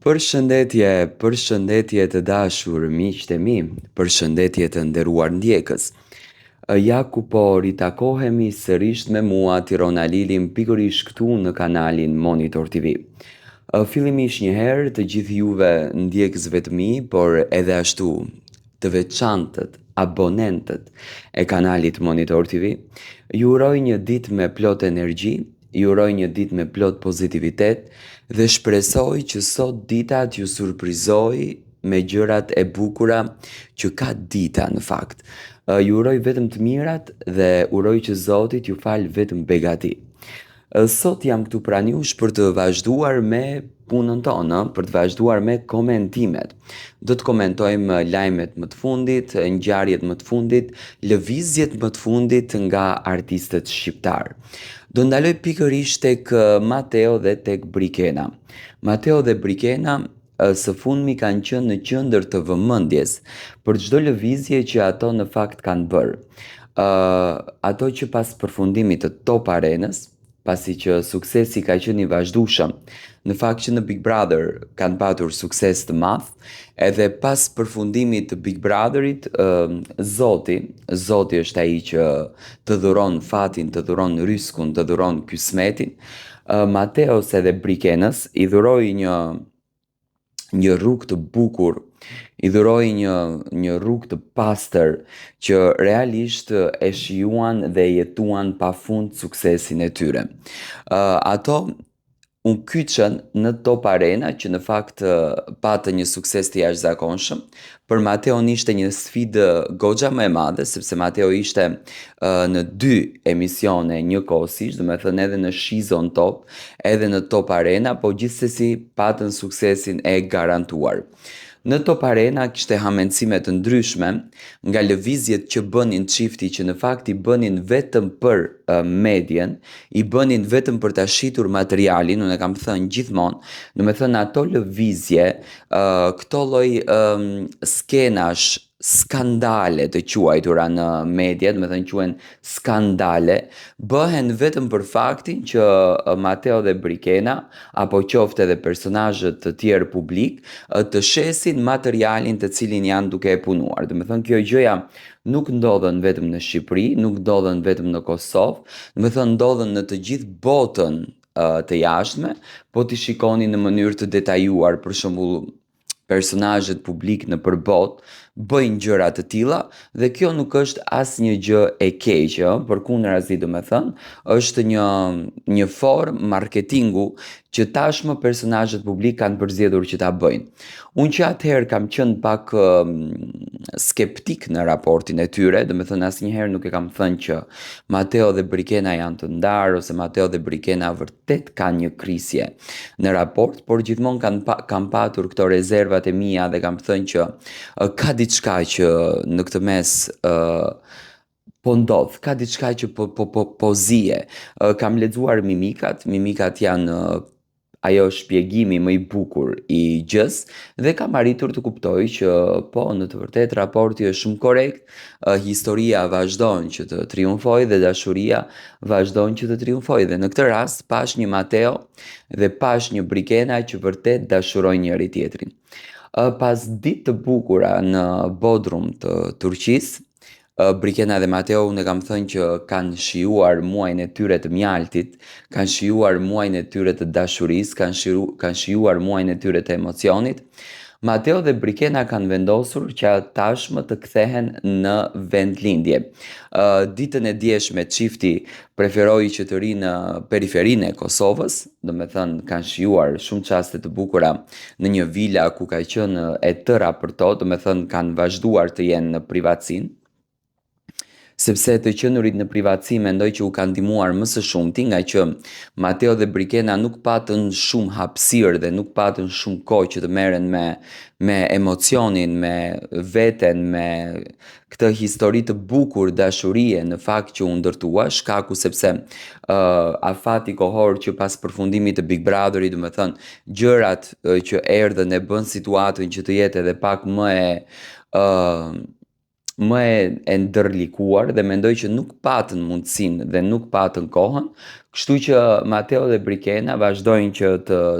Përshëndetje të dashur miqtë e mi, përshëndetje të nderuar ndjekës. Ja ku po ritakohemi sërish me mua Tirona Lilim pikërisht këtu në kanalin Monitor TV. Fillimisht një herë të gjithë juve ndjekësve të mi, por edhe ashtu të veçantët, abonentët e kanalit Monitor TV, ju uroj një ditë me plot energji, ju uroj një ditë me plot pozitivitet dhe shpresoj që sot dita t'ju surprizoj me gjërat e bukura që ka dita në fakt. Ju uroj vetëm të mirat dhe uroj që Zotit ju fal vetëm begati. Sot jam këtu pranë jush për të vazhduar me punën tonë, për të vazhduar me komentimet. Do të komentojmë lajmet më të fundit, ngjarjet më të fundit, lëvizjet më të fundit nga artistët shqiptar. Do ndaloj pikërisht tek Mateo dhe tek Brikena. Mateo dhe Brikena së fundmi kanë qenë në qendër të vëmendjes për çdo lëvizje që ato në fakt kanë bërë. Ato që pas përfundimit të Top Arenës, pasi që suksesi ka qenë i vazhdueshëm, në fakt që në Big Brother kanë patur sukses të madh, edhe pas përfundimit të Big Brotherit, Zoti është ai që të dhuron fatin, të dhuron ryskun, të dhuron kismetin. Mateos edhe Brikenës i dhuroi një rrugë të bukur, i dhuroi një rrugë të pastër që realisht e shijuan dhe jetuan pafund suksesin e tyre. Ato u kyçën në Top Arena që në fakt patë një sukses të jashtëzakonshëm. Për Mateon ishte një sfidë goxha më e madhe sepse Mateo ishte në dy emisione njëkohësisht, do të thënë edhe në Shizon Top, edhe në Top Arena, po gjithsesi patën suksesin e garantuar. Në Top Arena kishte hamendësime të ndryshme nga lëvizjet që bënin çifti që në fakt i bënin vetëm për medien, i bënin vetëm për ta shitur materialin, unë e kam thënë gjithmonë, do të thënë ato lëvizje, këto lloj skenash skandale të quajtura në media, do të thënë quhen skandale, bëhen vetëm për faktin që Mateo dhe Brikena, apo qoftë edhe personazhet të tjerë publik, të shesin materialin të cilin janë duke e punuar. Do të thënë kjo gjëja nuk ndodhen vetëm në Shqipëri, nuk ndodhen vetëm në Kosovë, do të thënë ndodhen në të gjithë botën të jashtme, po ti shikoni në mënyrë të detajuar, për shembull personazhet publik në përbot bëjnë gjëra të tilla dhe kjo nuk është asnjë gjë e keqe, përkundrazi do të thënë, është një formë marketingu që tashmë personazhet publik kanë përzgjedhur që ta bëjnë. Unë që atëherë kam qenë pak skeptik në raportin e tyre, do të thënë asnjëherë nuk e kam thënë që Mateo dhe Brikena janë të ndarë ose Mateo dhe Brikena vërtet kanë një krisje në raport, por gjithmonë kam patur këto rezervat e mia dhe kam thënë që ka diçka që në këtë mes po ndodh, ka diçka që po zije. Kam lexuar mimikat janë ajo shpjegimi më i bukur i gjës dhe kam arritur të kuptoj që po në të vërtetë raporti është shumë korrekt, historia vazhdon që të triumfojë dhe dashuria vazhdon që të triumfojë dhe në këtë rast pash një Mateo dhe pash një Brikena që vërtet dashurojnë njëri tjetrin. Pas ditë të bukura në Bodrum të Turqisë, Brikena dhe Mateo unë kam thënë që kanë shijuar muajin e tyre të mjaltit, kanë shijuar muajin e tyre të dashurisë, kanë shijuar muajin e tyre të emocionit. Mateo dhe Brikena kanë vendosur që tashmë të kthehen në vendlindje. Ditën e djeshme çifti preferoi që të rinë në periferinë e Kosovës, do të thënë kanë shijuar shumë çaste të bukura në një vila ku ka qenë e tëra për to, do të thënë kanë vazhduar të jenë në privatësinë, sepse të qenurit në privatësi mendoj që u kanë ndihmuar më së shumti nga që Mateo dhe Brikena nuk patën shumë hapësirë dhe nuk patën shumë kohë që të merren me emocionin, me veten, me këtë histori të bukur dashurie në fakt që u ndërtua, shkaku sepse afati kohor që pas përfundimit të Big Brotherit, do të thënë gjërat që erdhën e bën situatën që të jetë edhe pak më e ndërlikuar dhe mendoj që nuk patën mundësinë dhe nuk patën kohën Kështu që Mateo dhe Brikena vazhdojnë që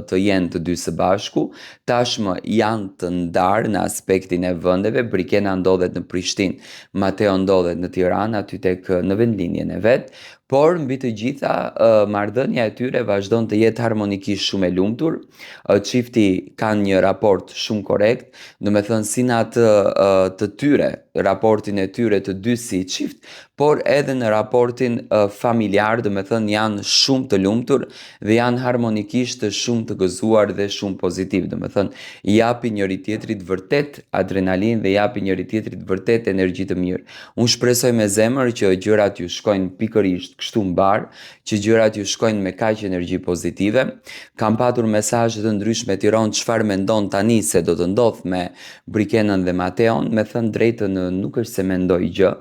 të jenë të dy së bashku, tashmë janë të ndarë në aspektin e vendeve, Brikena ndodhet në Prishtinë, Mateo ndodhet në Tiranë, aty tek në vendlinjen e vet, por mbi të gjitha marrëdhënia e tyre vazhdon të jetë harmonikisht shumë e lumtur. Çifti kanë një raport shumë korrekt, do me thënë si në atë të tyre, raportin e tyre të dy si çift, por edhe në raportin familjar, do me thënë janë shumë të lumtur dhe janë harmonikisht të shumë të gëzuar dhe shumë pozitiv, do me thënë japi njëri tjetrit vërtet adrenalin dhe japi njëri tjetrit vërtet energji të mirë. Unë shpresoj me zemër që gjërat ju shkojnë pikërisht kështu mbar, që gjërat ju shkojnë me kaq energji pozitive. Kam patur mesazhe të ndryshme Tiranë çfarë mendon tani se do të ndodh me Brikenën dhe Mateon, me thënë drejtën nuk është se mendoj gjë.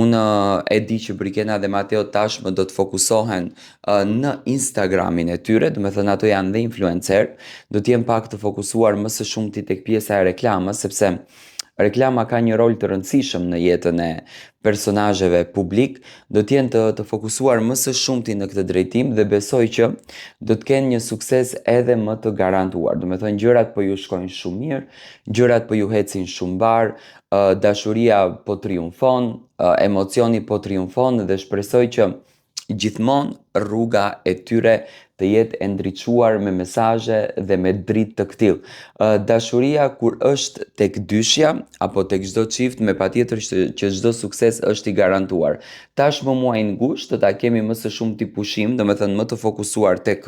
Unë e di që Brikena dhe Mateo tashmë do të fokusohen në Instagramin e tyre, do me thënë ato janë dhe influencer, do t'jem pak të fokusuar më së shumti tek pjesa e reklamës, sepse reklama ka një rol të rëndësishëm në jetën e personazheve publik, do t'jenë të fokusuar më së shumti në këtë drejtim dhe besoj që do të kenë një sukses edhe më të garantuar. Do me thënë gjërat po ju shkojnë shumë mirë, gjërat po ju hecin shumë mbar, dashuria po triumfon, emocioni po triumfon dhe shpresoj që gjithmonë rruga e tyre të jetë e ndriçuar me mesazhe dhe me dritë të këtill. Dashuria kur është tek dyshja apo tek çdo çift me patjetër që çdo sukses është i garantuar. Tashmë muajin gusht do ta kemi më së shumti pushim, domethënë më të fokusuar tek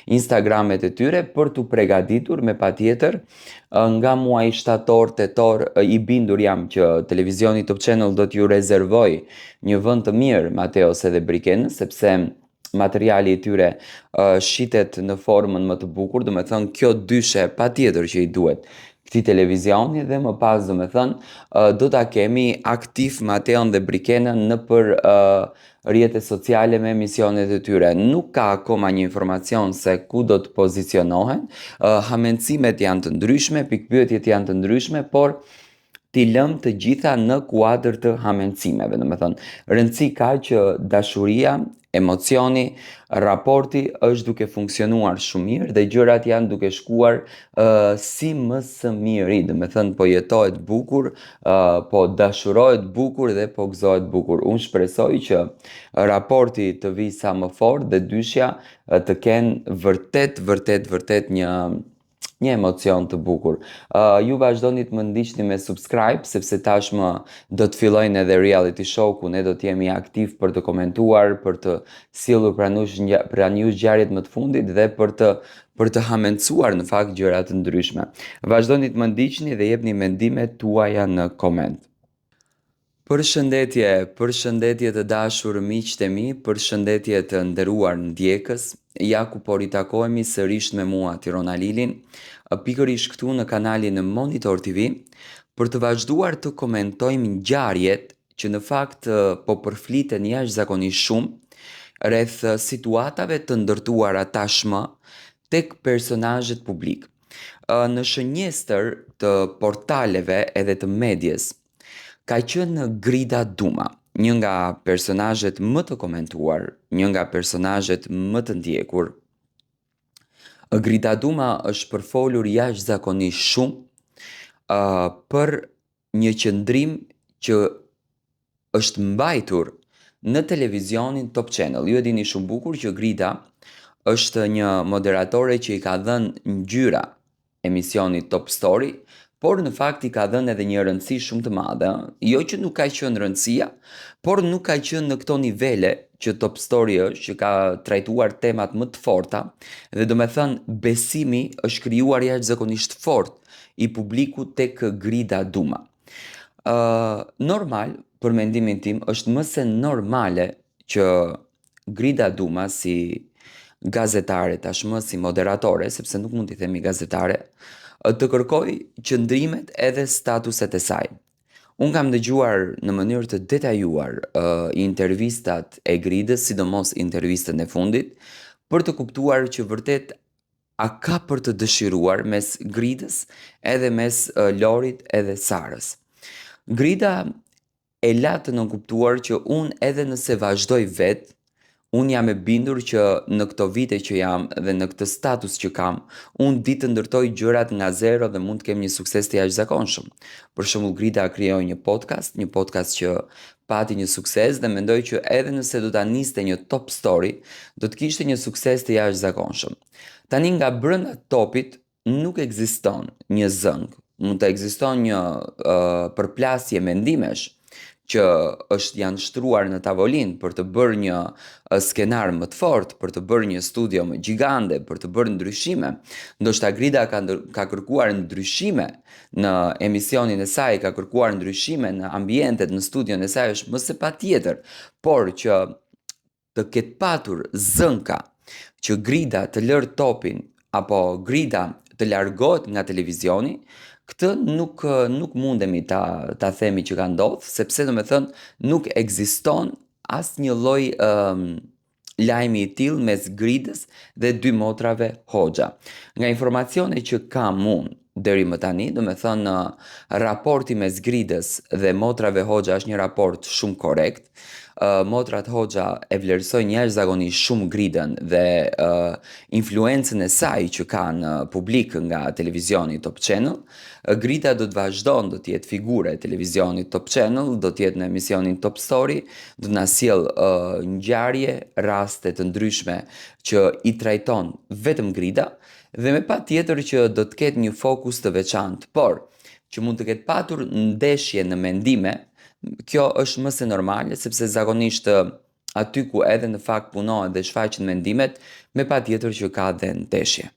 Instagramet e tyre për t'u përgatitur me patjetër nga muaji shtator, tetor, i bindur jam që televizioni Top Channel do t'ju rezervoj një vend të mirë Mateos edhe Brikenës, sepse materiali i tyre shitet në formën më të bukur, do me thënë kjo dyshe patjetër që i duhet këtij televizioni dhe më pas do me thënë do ta kemi aktiv Mateon dhe Brikenën në për rrjetet sociale me emisionet e tyre. Nuk ka akoma një informacion se ku do të pozicionohen, hamencimet janë të ndryshme, pikpyetjet janë të ndryshme, por t'i lëm të gjitha në kuadër të hamencimeve, do me thënë. Rëndësi ka që dashuria, emocioni, raporti është duke funksionuar shumë mirë dhe gjërat janë duke shkuar si më së miri, do me thënë po jetohet bukur, po dashurohet bukur dhe po gëzohet bukur. Unë shpresoj që raporti të vi sa më fort dhe dyshja të kenë vërtet një emocion të bukur. Ju vazhdoni të më ndiqni me subscribe, sepse tashmë do të fillojnë edhe reality show ku ne do të jemi aktiv për të komentuar, për të sjellur pranë jush ngjarjet më të fundit dhe për të hamencuar në fakt gjëra të ndryshme. Vazhdoni të më ndiqni dhe jepni mendimet tuaja në koment. Përshëndetje të dashur miqtë e mi, përshëndetje të nderuar ndjekës. Ja ku po ritakohemi sërish me mua Tirona Lilin, pikërisht këtu në kanalin Monitor TV, për të vazhduar të komentojmë ngjarjet që në fakt po përfliten jashtëzakonisht shumë rreth situatave të ndërtuara tashmë tek personazhet publik. Në shënjestër të portaleve edhe të medjes ka qenë Grida Duma, një nga personazhet më të komentuar, një nga personazhet më të ndjekur. Grida Duma është përfolur jashtëzakonisht shumë për një qëndrim që është mbajtur në televizionin Top Channel. Ju e dini shumë bukur që Grida është një moderatore që i ka dhënë ngjyra emisionit Top Story, por në fakt i ka dhënë edhe një rëndësi shumë të madhe. Jo që nuk ka qenë rëndësia, por nuk ka qenë në këto nivele që Top Story është, që ka trajtuar temat më të forta dhe do me thënë besimi është krijuar jashtëzakonisht fort i publikut tek Grida Duma. Normal, për mendimin tim, është më se normale që Grida Duma si gazetare tashmë, si moderatore, sepse nuk mund t'i themi gazetare, të kërkoj qëndrimet edhe statuset e saj. Unë kam dëgjuar në mënyrë të detajuar intervistat e Gridës, sidomos intervistën e fundit, për të kuptuar që vërtet a ka për të dëshiruar mes Gridës edhe mes Lorit edhe Sarës. Grida e la të nënkuptuar që unë edhe nëse vazhdoj vetë, Unë jam e bindur që në këto vite që jam dhe në këtë status që kam, unë di të ndërtoj gjërat nga zero dhe mund të kem një sukses të jashtëzakonshëm. Për shembull, Grida krijoi një podcast që pati një sukses dhe mendoj që edhe nëse do ta niste një top story, do të kishte një sukses të jashtëzakonshëm. Tani nga brenda topit nuk ekziston një zëng, mund të ekziston një përplasje mendimesh që janë shtruar në tavolinë për të bërë një skenar më të fortë, për të bërë një studio më gjigande, për të bërë ndryshime. Ndoshta Grida ka kërkuar ndryshime në emisionin e saj, ka kërkuar ndryshime në ambientet, në studion e saj, është më se patjetër, por që të ketë patur zënka që Grida të lërë topin apo Grida të largohet nga televizioni, këtë nuk mundemi ta themi që ka ndodhur, sepse do me thënë nuk ekziston asnjë lloj lajmi i tillë mes Gridës dhe dy motrave Hoxha. Nga informacione që kam unë deri më tani, do me thënë raporti mes Gridës dhe motrave Hoxha është një raport shumë korrekt. Motrat Hoxha e vlerësojnë jashtëzakonisht shumë Gridën dhe influencën e saj që kanë publik nga televizioni Top Channel. Grida do të vazhdon, do të jetë figure e televizionit Top Channel, do të jetë në emisionin Top Story, do të na sjell ngjarje, raste të ndryshme që i trajton vetëm Grida dhe me patjetër që do të ketë një fokus të veçantë, por që mund të ketë patur ndeshje në mendime, kjo është më se normale, sepse zakonisht aty ku edhe në fakt punohet dhe shfaqen mendimet, me patjetër që ka dhe ndeshje.